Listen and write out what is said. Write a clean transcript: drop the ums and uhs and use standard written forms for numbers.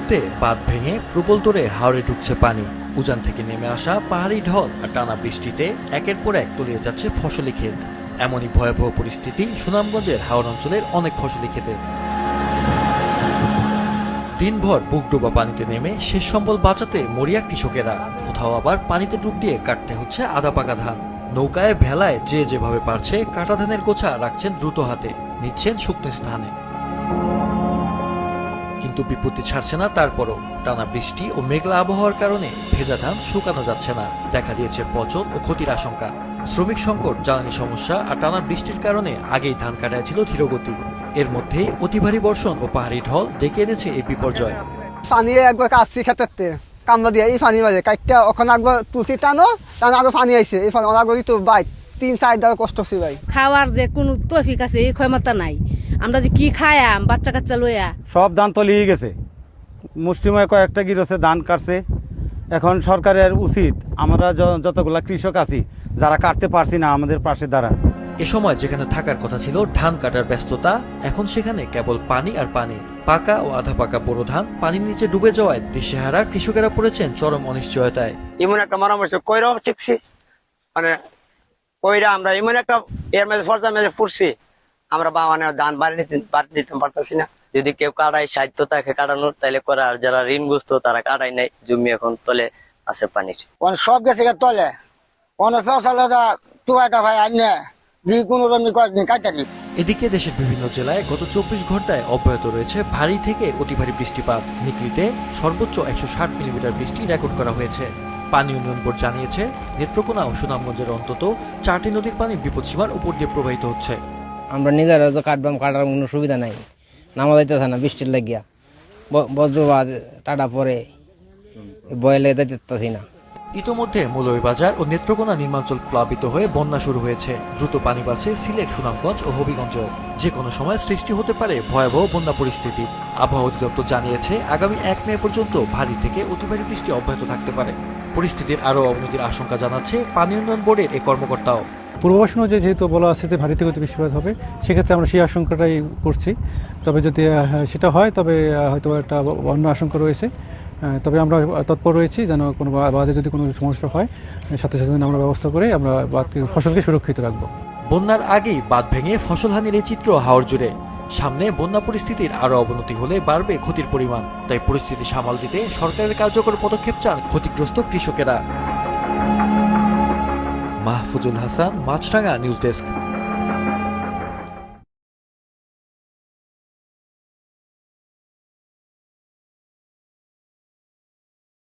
মুহূর্তে বাঁধ ভেঙে প্রবল দরে হাওরে ঢুকছে পানি। উজান থেকে নেমে আসা পাহাড়ি ঢল আর টানা বৃষ্টিতে একের পর এক তলিয়ে যাচ্ছে ফসলি ক্ষেত। এমনই ভয়াবহ পরিস্থিতি সুনামগঞ্জের হাওর অঞ্চলের অনেক ফসলি ক্ষেতে। দিনভর বুকডোবা পানিতে নেমে শেষ সম্বল বাঁচাতে মরিয়া কৃষকেরা। কোথাও আবার পানিতে ডুব দিয়ে কাটতে হচ্ছে আধা পাকা ধান। নৌকায় ভেলায় যে যেভাবে পারছে কাটা ধানের গোছা রাখছেন দ্রুত হাতে, নিচ্ছেন শুকনো স্থানে। কিন্তু বিপত্তি ছাড়ছে না তারপরও। টানা বৃষ্টি ও মেঘলা আবহাওয়ার কারণে ভেজা ধান শুকানো যাচ্ছে না। দেখা দিয়েছে পচন ও ক্ষতির আশঙ্কা। শ্রমিক সংকট, জ্বালানি সমস্যা আর টানা বৃষ্টির কারণে আগেই ধান কাটায় ছিল ধীরগতি। এর মধ্যেই অতি ভারী বর্ষণ ও পাহাড়ি ঢল ডেকে এনেছে এই বিপর্যয়। পানি একবার কাটছি খেতে কামড়া দিয়ে এই পানি বাজে কাটটা ওখানে একবার তুলসি টানো টানো আগে পানি আইছে এই পানি অনাগরি তো বাইক 3-4 দিন কষ্ট হচ্ছে ভাই। খাওয়ার যে কোনো তৌফিক আছে এই ক্ষমতা নাই। আমরা যে কি খায়াম বাচ্চা কাচ্চা লইয়া সব ধান তলিয়ে গেছে। মুষ্টিময় কয়েকটা গিরছে ধান কাটছে। এখন সরকারের উচিত আমরা যতগুলা কৃষক আছি যারা কাটতে পারছি না আমাদের পাশে দাঁড়া। এ সময় যেখানে থাকার কথা ছিল ধান কাটার ব্যস্ততা, এখন সেখানে কেবল পানি আর পানি। পাকা ও আধা পাকা বোরো ধান পানির নিচে ডুবে যাওয়ায় দিশেহারা কৃষকেরা পড়েছেন চরম অনিশ্চয়তায়। এমন একটা পরামর্শ কইরাও শিখছি, মানে কইরা আমরা এমন একটা এর মাঝে ফর্জার মাঝে পড়ছি, আমরা মানে ধান বাড়ি দিতে পারতেছি না। যদি কেউ কাটায় সাহিত্য তাকে কাটানোর তাইলে করে, আর যারা ঋণগ্রস্ত তারা কাটাই নাই, জমি এখন তলে আছে পানির। সব গেছে তলে ফসল টুয়াটা ভাই আনে যে কোনো জমি কয়েকদিন কাটারি। এদিকে দেশের বিভিন্ন জেলায় গত 24 ঘন্টায় অব্যাহত রয়েছে ভারী থেকে অতি ভারী বৃষ্টিপাত। নিকলিতে সর্বোচ্চ 160 মিলিমিটার বৃষ্টি রেকর্ড করা হয়েছে। পানি উন্নয়ন বোর্ড জানিয়েছে নেত্রকোনা ও সুনামগঞ্জের অন্তত 4টি নদীর পানি বিপদসীমার উপর দিয়ে প্রবাহিত হচ্ছে। আমরা নিজেরা যে কাটবাম, কাটার কোনো সুবিধা নাই, নামা যাইতেছে না বৃষ্টির লাগিয়া। বজ্রবাজ টাটা পরে বয়েলে যাইতেছি না। ইতোমধ্যে মৌলভীবাজার ও নেত্রকোনা নির্মাঞ্চল প্লাবিত হয়ে বন্যা শুরু হয়েছে। দ্রুত পানি বাড়ছে সিলেট, সুনামগঞ্জ ও হবিগঞ্জেও। যে কোনো সময় সৃষ্টি হতে পারে ভয়াবহ বন্যা পরিস্থিতি। আবহাওয়া অধিদপ্তর জানিয়েছে আগামী 1 মে পর্যন্ত ভারী থেকে অতি ভারী বৃষ্টি অব্যাহত থাকতে পারে। পরিস্থিতির আরও অবনতির আশঙ্কা জানাচ্ছে পানি উন্নয়ন বোর্ডের এই কর্মকর্তাও। পূর্বাভাস অনুযায়ী যেহেতু বলা আছে যে ভারী থেকে অতি বৃষ্টিপাত হবে, সেক্ষেত্রে আমরা সেই আশঙ্কাটাই করছি। তবে যদি সেটা হয় তবে হয়তো একটা অন্য আশঙ্কা রয়েছে। তবে আমরা তৎপর রয়েছি যেন কোনো বাদে যদি কোনো সমস্যা হয় সাথে সাথে আমরা ব্যবস্থা করে আমরা ফসলকে সুরক্ষিত রাখবো। বন্যার আগেই বাঁধ ভেঙে ফসলহানির এই চিত্র হাওর জুড়ে। সামনে বন্যা পরিস্থিতির আরও অবনতি হলে বাড়বে ক্ষতির পরিমাণ। তাই পরিস্থিতি সামাল দিতে সরকারের কার্যকর পদক্ষেপ চান ক্ষতিগ্রস্ত কৃষকেরা। মাহফুজুল হাসান, মাছরাঙা নিউজ ডেস্ক।